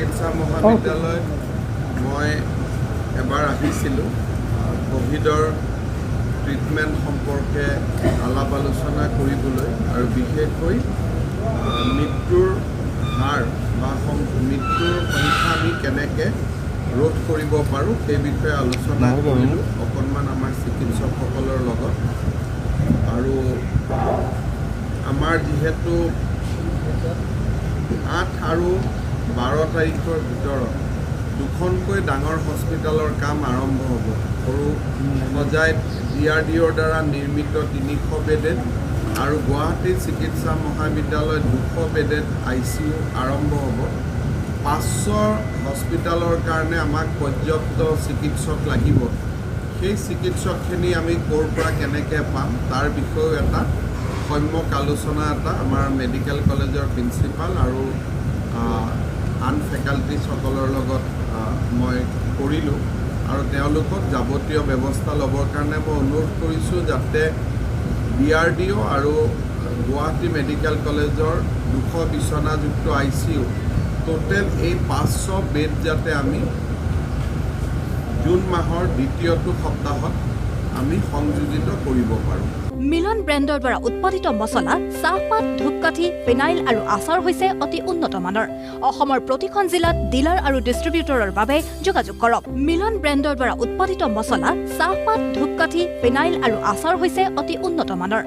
চিকিৎসা মহাবিদ্যালয়ত মই এবাৰ আহিছিলোঁ কোভিডৰ ট্ৰিটমেণ্ট সম্পৰ্কে আলাপ আলোচনা কৰিবলৈ আৰু বিশেষকৈ মৃত্যুৰ হাৰ বা মৃত্যুৰ সংখ্যা আমি কেনেকৈ ৰোধ কৰিব পাৰোঁ সেই বিষয়ে আলোচনা কৰিলোঁ অকণমান আমাৰ চিকিৎসকসকলৰ লগত। আৰু আমাৰ যিহেতু 8 আৰু 12 তাৰিখৰ ভিতৰত দুখনকৈ ডাঙৰ হস্পিটেলৰ কাম আৰম্ভ হ'ব। সৰু সজাইত DRDOৰ দ্বাৰা নিৰ্মিত 300 বেডেড আৰু গুৱাহাটী চিকিৎসা মহাবিদ্যালয়ত 200 বেডেড ICU আৰম্ভ হ'ব। 500 হস্পিটেলৰ কাৰণে আমাক পৰ্যাপ্ত চিকিৎসক লাগিব। সেই চিকিৎসকখিনি আমি ক'ৰ পৰা কেনেকৈ পাম তাৰ বিষয়েও এটা সম্যক আলোচনা এটা আমাৰ মেডিকেল কলেজৰ প্ৰিন্সিপাল আৰু আন ফেকাল্টিছসকলৰ লগত মই কৰিলোঁ আৰু তেওঁলোকক যাৱতীয় ব্যৱস্থা ল'বৰ কাৰণে মই অনুৰোধ কৰিছোঁ যাতে DRDO আৰু গুৱাহাটী মেডিকেল কলেজৰ 200 বিচনাযুক্ত ICU টোটেল এই 500 বেড যাতে আমি জুন মাহৰ দ্বিতীয়টো সপ্তাহত আমি সংযোজিত কৰিব পাৰোঁ। মিলন ব্ৰেণ্ডৰ দ্বাৰা উৎপাদিত মছলা, চাহপাত, ধূপকাঠি, ফিনাইল আৰু আচাৰ হৈছে অতি উন্নত মানৰ। অসমৰ প্ৰতিখন জিলাত ডিলাৰ আৰু ডিষ্ট্ৰিবিউটৰৰ বাবে যোগাযোগ কৰক। মিলন ব্ৰেণ্ডৰ দ্বাৰা উৎপাদিত মছলা, চাহপাত, ধূপকাঠি, ফিনাইল আৰু আচাৰ হৈছে অতি উন্নত মানৰ।